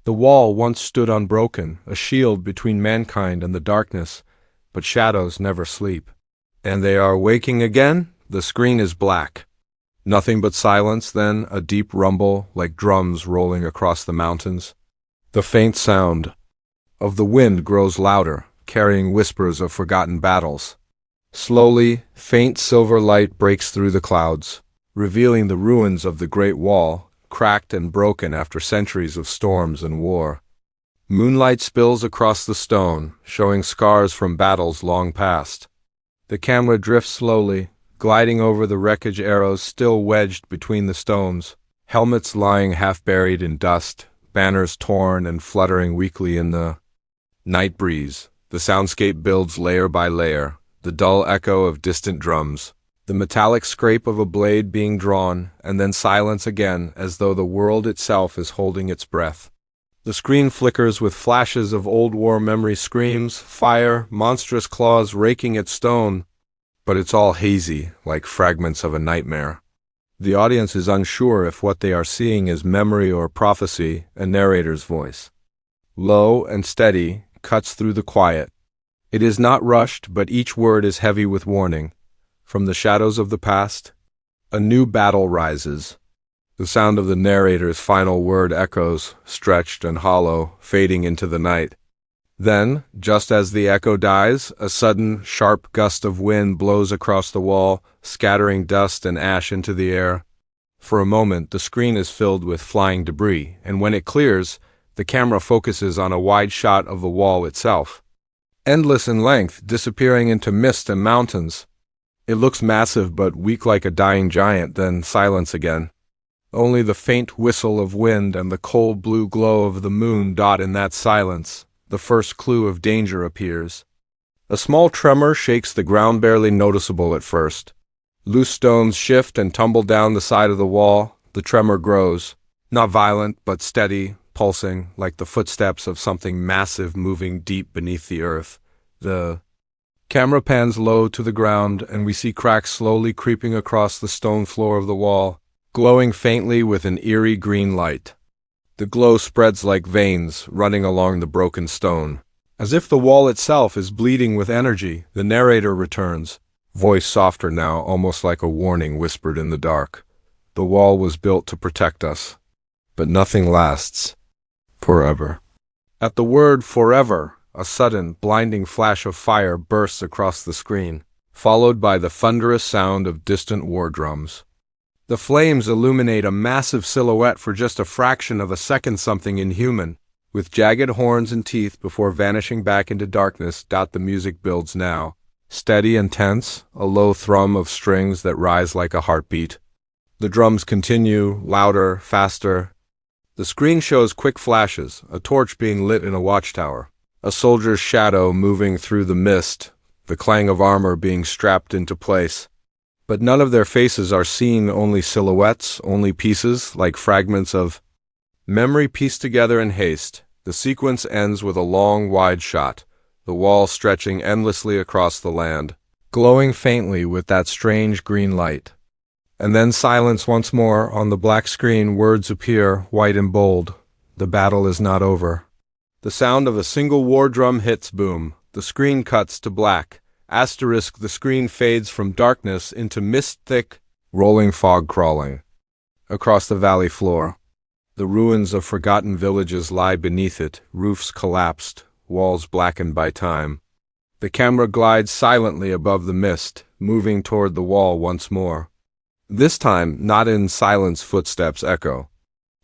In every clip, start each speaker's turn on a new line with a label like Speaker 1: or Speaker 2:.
Speaker 1: The wall once stood unbroken, a shield between mankind and the darkness, but shadows never sleep. And they are waking again? The screen is black. Nothing but silence, then a deep rumble like drums rolling across the mountains. The faint sound of the wind grows louder, carrying whispers of forgotten battles. Slowly, faint silver light breaks through the clouds, revealing the ruins of the Great Wall, cracked and broken after centuries of storms and war. Moonlight spills across the stone, showing scars from battles long past. The camera drifts slowly, gliding over the wreckage, arrows still wedged between the stones, helmets lying half-buried in dust, banners torn and fluttering weakly in the night breeze. The soundscape builds layer by layer, the dull echo of distant drums, the metallic scrape of a blade being drawn, and then silence again, as though the world itself is holding its breath. The screen flickers with flashes of old war memory, screams, fire, monstrous claws raking at stone, but it's all hazy, like fragments of a nightmare. The audience is unsure if what they are seeing is memory or prophecy. A narrator's voice, low and steady, cuts through the quiet. It is not rushed, but each word is heavy with warning. From the shadows of the past, a new battle rises. The sound of the narrator's final word echoes, stretched and hollow, fading into the night. Then, just as the echo dies, a sudden, sharp gust of wind blows across the wall, scattering dust and ash into the air. For a moment, the screen is filled with flying debris, and when it clears, the camera focuses on a wide shot of the wall itself. Endless in length, disappearing into mist and mountains. It looks massive but weak, like a dying giant, then silence again. Only the faint whistle of wind and the cold blue glow of the moon dot in that silence. The first clue of danger appears. A small tremor shakes the ground, barely noticeable at first. Loose stones shift and tumble down the side of the wall. The tremor grows, not violent but steady, pulsing, like the footsteps of something massive moving deep beneath the earth. The camera pans low to the ground, and we see cracks slowly creeping across the stone floor of the wall, glowing faintly with an eerie green light. The glow spreads like veins running along the broken stone. As if the wall itself is bleeding with energy, the narrator returns, voice softer now, almost like a warning whispered in the dark. The wall was built to protect us, but nothing lasts forever. At the word forever, a sudden, blinding flash of fire bursts across the screen, followed by the thunderous sound of distant war drums. The flames illuminate a massive silhouette for just a fraction of a second, something inhuman, with jagged horns and teeth before vanishing back into darkness. The music builds now, steady and tense, a low thrum of strings that rise like a heartbeat. The drums continue, louder, faster. The screen shows quick flashes, a torch being lit in a watchtower, a soldier's shadow moving through the mist, the clang of armor being strapped into place. But none of their faces are seen, only silhouettes, only pieces, like fragments of memory pieced together in haste. The sequence ends with a long, wide shot, the wall stretching endlessly across the land, glowing faintly with that strange green light. And then silence once more. On the black screen, words appear, white and bold. The battle is not over. The sound of a single war drum hits, boom. The screen cuts to black. Asterisk, the screen fades from darkness into mist-thick, rolling fog crawling across the valley floor. The ruins of forgotten villages lie beneath it, roofs collapsed, walls blackened by time. The camera glides silently above the mist, moving toward the wall once more. This time, not in silence, footsteps echo.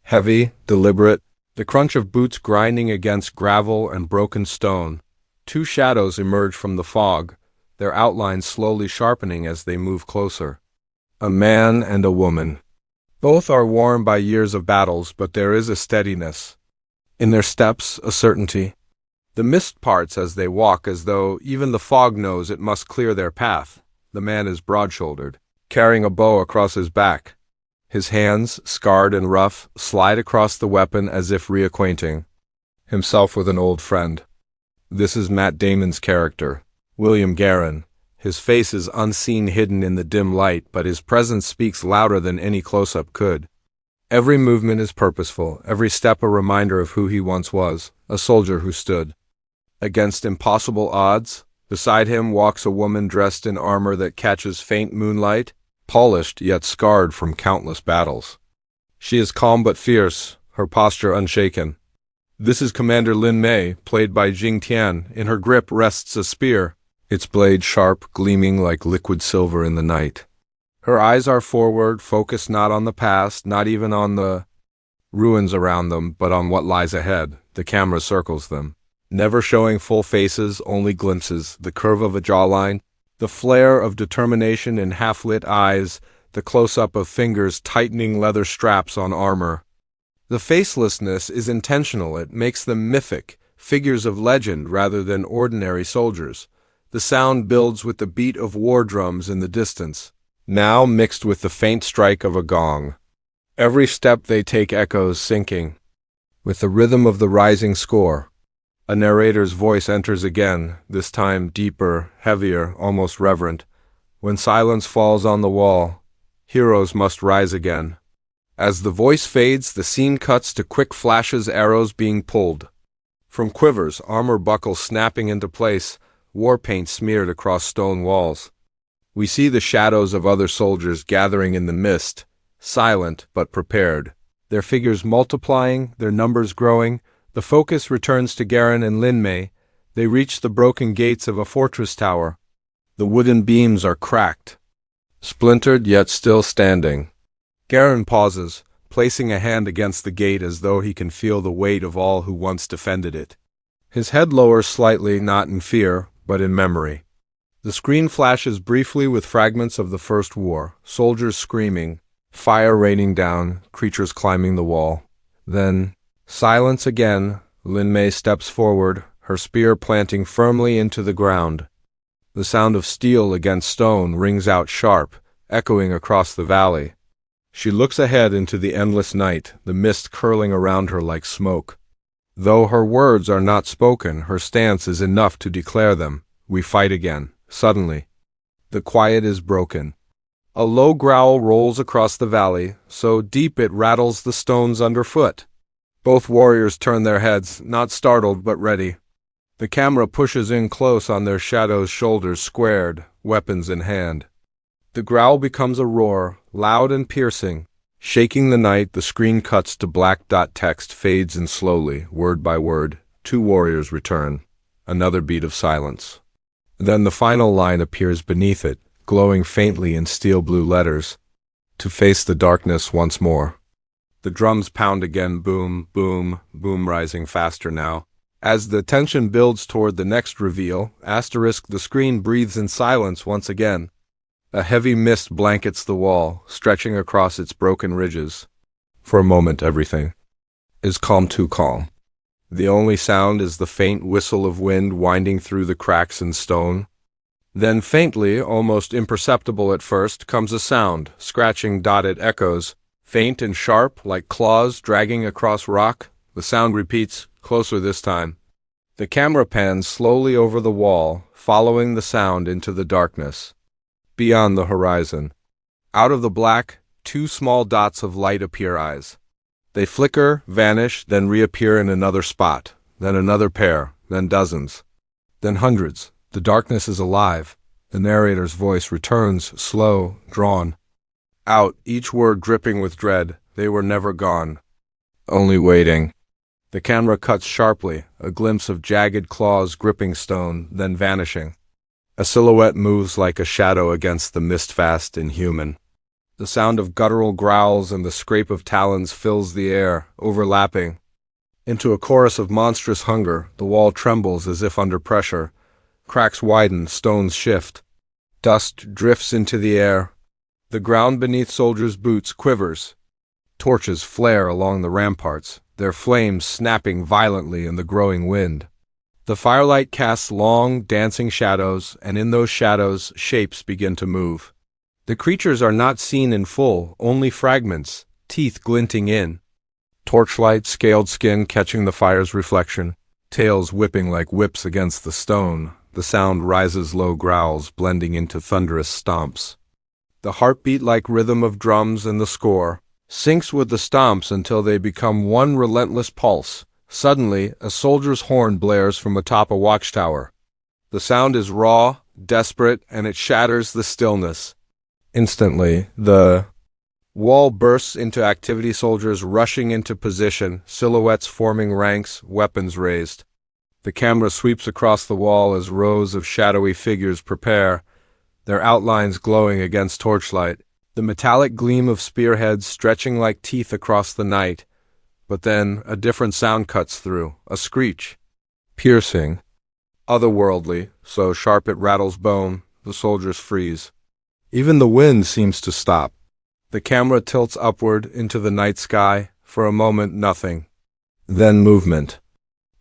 Speaker 1: Heavy, deliberate, the crunch of boots grinding against gravel and broken stone. Two shadows emerge from the fog, their outlines slowly sharpening as they move closer. A man and a woman. Both are worn by years of battles, but there is a steadiness. In their steps, a certainty. The mist parts as they walk, as though even the fog knows it must clear their path. The man is broad-shouldered, carrying a bow across his back. His hands, scarred and rough, slide across the weapon as if reacquainting himself with an old friend. This is Matt Damon's character, William Garin. His face is unseen, hidden in the dim light, but his presence speaks louder than any close-up could. Every movement is purposeful, every step a reminder of who he once was, a soldier who stood against impossible odds. Beside him walks a woman dressed in armor that catches faint moonlight, polished yet scarred from countless battles. She is calm but fierce, her posture unshaken. This is Commander Lin Mei, played by Jing Tian. In her grip rests a spear, its blade sharp, gleaming like liquid silver in the night. Her eyes are forward, focused not on the past, not even on the ruins around them, but on what lies ahead. The camera circles them, never showing full faces, only glimpses, the curve of a jawline, the flare of determination in half-lit eyes, the close-up of fingers tightening leather straps on armor. The facelessness is intentional. It makes them mythic, figures of legend rather than ordinary soldiers. The sound builds with the beat of war drums in the distance, now mixed with the faint strike of a gong. Every step they take echoes, syncing with the rhythm of the rising score. A narrator's voice enters again, this time deeper, heavier, almost reverent. When silence falls on the wall, heroes must rise again. As the voice fades, the scene cuts to quick flashes, arrows being pulled from quivers, armor buckles snapping into place, war paint smeared across stone walls. We see the shadows of other soldiers gathering in the mist, silent but prepared, their figures multiplying, their numbers growing. The focus returns to Garin and Lin Mei. They reach the broken gates of a fortress tower. The wooden beams are cracked, splintered yet still standing. Garin pauses, placing a hand against the gate as though he can feel the weight of all who once defended it. His head lowers slightly, not in fear, but in memory. The screen flashes briefly with fragments of the First War, soldiers screaming, fire raining down, creatures climbing the wall. Then, silence again. Lin Mei steps forward, her spear planting firmly into the ground. The sound of steel against stone rings out sharp, echoing across the valley. She looks ahead into the endless night, the mist curling around her like smoke. Though her words are not spoken, her stance is enough to declare them. We fight again. Suddenly, the quiet is broken. A low growl rolls across the valley, so deep it rattles the stones underfoot. Both warriors turn their heads, not startled but ready. The camera pushes in close on their shadows, shoulders squared, weapons in hand. The growl becomes a roar, loud and piercing. Shaking the night, the screen cuts to black dot text, fades in slowly, word by word. Two warriors return. Another beat of silence. Then the final line appears beneath it, glowing faintly in steel blue letters. To face the darkness once more. The drums pound again, boom, boom, boom, rising faster now. As the tension builds toward the next reveal, asterisk, the screen breathes in silence once again. A heavy mist blankets the wall, stretching across its broken ridges. For a moment, everything is calm, too calm. The only sound is the faint whistle of wind winding through the cracks in stone. Then faintly, almost imperceptible at first, comes a sound, scratching dotted echoes, faint and sharp like claws dragging across rock. The sound repeats, closer this time. The camera pans slowly over the wall, following the sound into the darkness. Beyond the horizon, out of the black, two small dots of light appear, eyes. They flicker, vanish, then reappear in another spot, then another pair, then dozens, then hundreds. The darkness is alive. The narrator's voice returns, slow, drawn. Out, each word dripping with dread. They were never gone. Only waiting. The camera cuts sharply, a glimpse of jagged claws gripping stone, then vanishing. A silhouette moves like a shadow against the mist, fast, inhuman. The sound of guttural growls and the scrape of talons fills the air, overlapping. Into a chorus of monstrous hunger, the wall trembles as if under pressure. Cracks widen, stones shift. Dust drifts into the air. The ground beneath soldiers' boots quivers. Torches flare along the ramparts, their flames snapping violently in the growing wind. The firelight casts long, dancing shadows, and in those shadows, shapes begin to move. The creatures are not seen in full, only fragments, teeth glinting in. Torchlight, scaled skin catching the fire's reflection, tails whipping like whips against the stone. The sound rises, low growls blending into thunderous stomps. The heartbeat like rhythm of drums and the score. syncs with the stomps until they become one relentless pulse. Suddenly, a soldier's horn blares from atop a watchtower. The sound is raw, desperate, and it shatters the stillness. Instantly, the wall bursts into activity, soldiers rushing into position, silhouettes forming ranks, weapons raised. The camera sweeps across the wall as rows of shadowy figures prepare, their outlines glowing against torchlight, the metallic gleam of spearheads stretching like teeth across the night. But then a different sound cuts through, a screech. Piercing, otherworldly, so sharp it rattles bone, the soldiers freeze. Even the wind seems to stop. The camera tilts upward into the night sky, for a moment nothing. Then movement.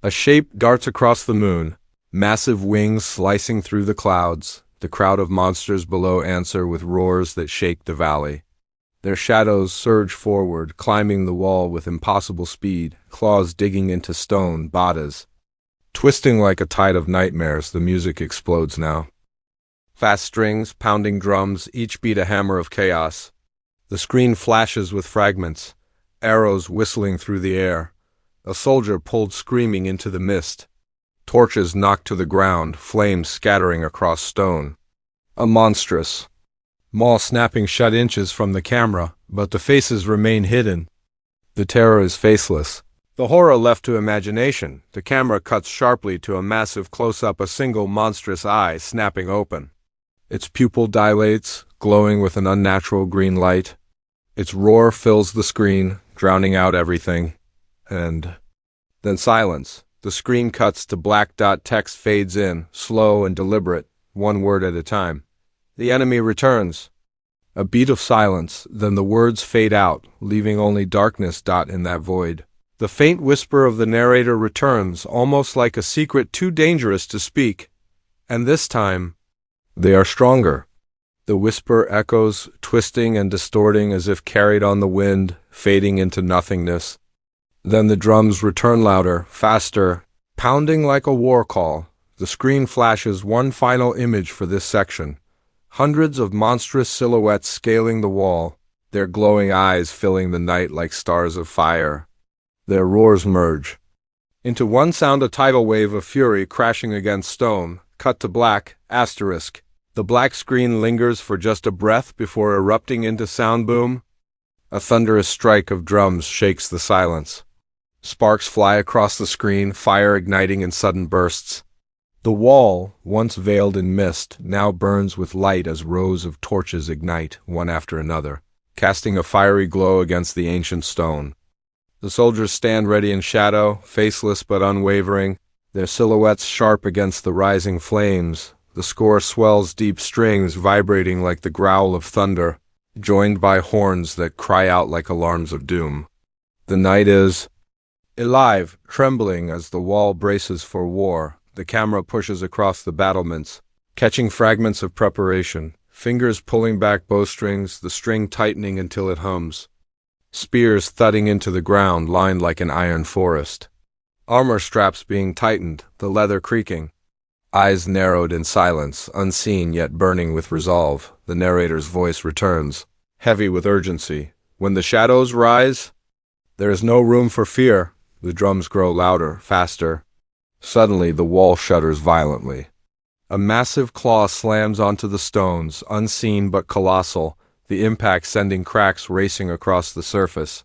Speaker 1: A shape darts across the moon, massive wings slicing through the clouds. The crowd of monsters below answer with roars that shake the valley. Their shadows surge forward, climbing the wall with impossible speed, claws digging into stone, bodies. Twisting like a tide of nightmares, the music explodes now. Fast strings, pounding drums, each beat a hammer of chaos. The screen flashes with fragments, arrows whistling through the air. A soldier pulled screaming into the mist. Torches knocked to the ground, flames scattering across stone. A monstrous maw snapping shut inches from the camera, but the faces remain hidden. The terror is faceless. The horror left to imagination. The camera cuts sharply to a massive close-up, a single monstrous eye snapping open. Its pupil dilates, glowing with an unnatural green light. Its roar fills the screen, drowning out everything. And then silence. The screen cuts to black dot, text fades in, slow and deliberate, one word at a time. The enemy returns. A beat of silence, then the words fade out, leaving only darkness dot in that void. The faint whisper of the narrator returns, almost like a secret too dangerous to speak. And this time, they are stronger. The whisper echoes, twisting and distorting as if carried on the wind, fading into nothingness. Then the drums return louder, faster, pounding like a war call. The screen flashes one final image for this section. Hundreds of monstrous silhouettes scaling the wall, their glowing eyes filling the night like stars of fire. Their roars merge into one sound, a tidal wave of fury crashing against stone. Cut to black, asterisk. The black screen lingers for just a breath before erupting into sound boom. A thunderous strike of drums shakes the silence. Sparks fly across the screen, fire igniting in sudden bursts. The wall, once veiled in mist, now burns with light as rows of torches ignite, one after another, casting a fiery glow against the ancient stone. The soldiers stand ready in shadow, faceless but unwavering, their silhouettes sharp against the rising flames. The score swells, deep strings vibrating like the growl of thunder, joined by horns that cry out like alarms of doom. The night is alive, trembling as the wall braces for war. The camera pushes across the battlements, catching fragments of preparation, fingers pulling back bowstrings, the string tightening until it hums. Spears thudding into the ground, lined like an iron forest. Armor straps being tightened, the leather creaking. Eyes narrowed in silence, unseen yet burning with resolve. The narrator's voice returns, heavy with urgency. When the shadows rise, there is no room for fear. The drums grow louder, faster. Suddenly, the wall shudders violently. A massive claw slams onto the stones, unseen but colossal, the impact sending cracks racing across the surface.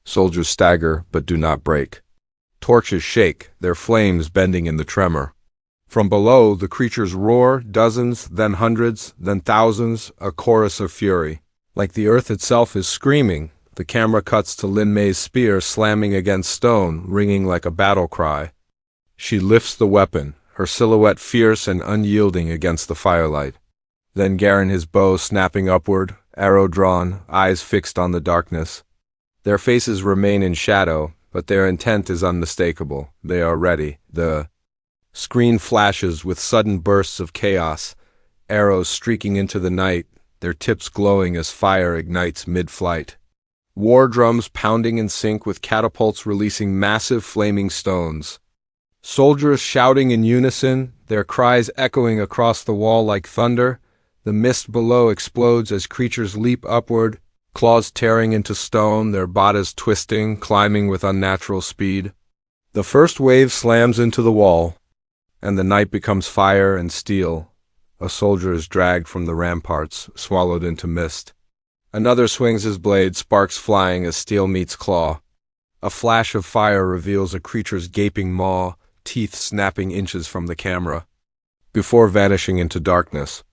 Speaker 1: Soldiers stagger, but do not break. Torches shake, their flames bending in the tremor. From below, the creatures roar, dozens, then hundreds, then thousands, a chorus of fury. Like the earth itself is screaming, the camera cuts to Lin Mei's spear slamming against stone, ringing like a battle cry. She lifts the weapon, her silhouette fierce and unyielding against the firelight. Then Garin, his bow snapping upward, arrow drawn, eyes fixed on the darkness. Their faces remain in shadow, but their intent is unmistakable. They are ready. The screen flashes with sudden bursts of chaos, arrows streaking into the night, their tips glowing as fire ignites mid-flight. War drums pounding in sync with catapults releasing massive flaming stones. Soldiers shouting in unison, their cries echoing across the wall like thunder. The mist below explodes as creatures leap upward, claws tearing into stone, their bodies twisting, climbing with unnatural speed. The first wave slams into the wall, and the night becomes fire and steel. A soldier is dragged from the ramparts, swallowed into mist. Another swings his blade, sparks flying as steel meets claw. A flash of fire reveals a creature's gaping maw, teeth snapping inches from the camera, before vanishing into darkness.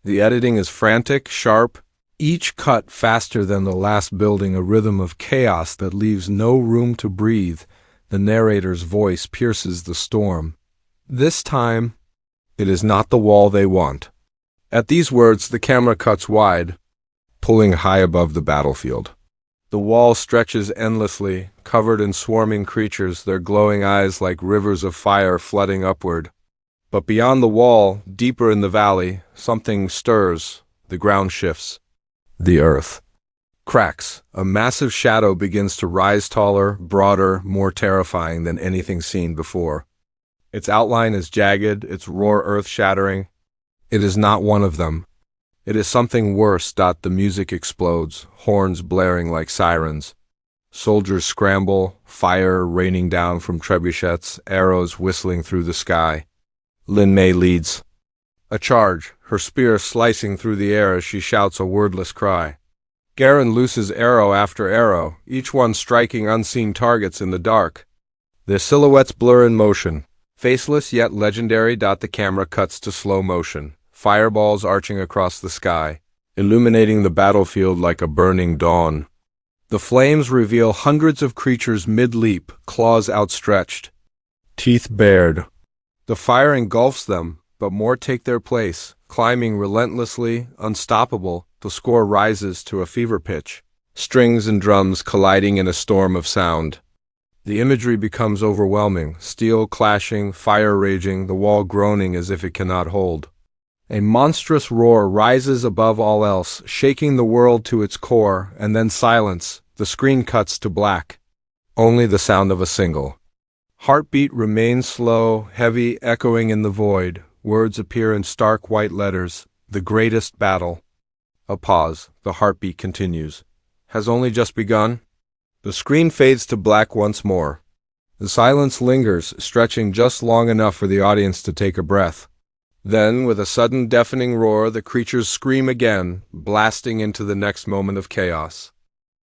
Speaker 1: The editing is frantic, sharp, each cut faster than the last, building a rhythm of chaos that leaves no room to breathe. The narrator's voice pierces the storm. This time, it is not the wall they want. At these words, the camera cuts wide, pulling high above the battlefield. The wall stretches endlessly, covered in swarming creatures, their glowing eyes like rivers of fire flooding upward. But beyond the wall, deeper in the valley, something stirs. The ground shifts. The earth cracks. A massive shadow begins to rise, taller, broader, more terrifying than anything seen before. Its outline is jagged, its roar earth-shattering. It is not one of them. It is something worse. The music explodes, horns blaring like sirens. Soldiers scramble, fire raining down from trebuchets, arrows whistling through the sky. Lin Mei leads a charge, her spear slicing through the air as she shouts a wordless cry. Garin looses arrow after arrow, each one striking unseen targets in the dark. Their silhouettes blur in motion, faceless yet legendary. The camera cuts to slow motion, fireballs arching across the sky, illuminating the battlefield like a burning dawn. The flames reveal hundreds of creatures mid-leap, claws outstretched, teeth bared. The fire engulfs them, but more take their place, climbing relentlessly, unstoppable. The score rises to a fever pitch, strings and drums colliding in a storm of sound. The imagery becomes overwhelming, steel clashing, fire raging, the wall groaning as if it cannot hold. A monstrous roar rises above all else, shaking the world to its core, and then silence. The screen cuts to black. Only the sound of a single heartbeat remains, slow, heavy, echoing in the void. Words appear in stark white letters. The greatest battle. A pause. The heartbeat continues. Has only just begun? The screen fades to black once more. The silence lingers, stretching just long enough for the audience to take a breath. Then, with a sudden deafening roar, the creatures scream again, blasting into the next moment of chaos.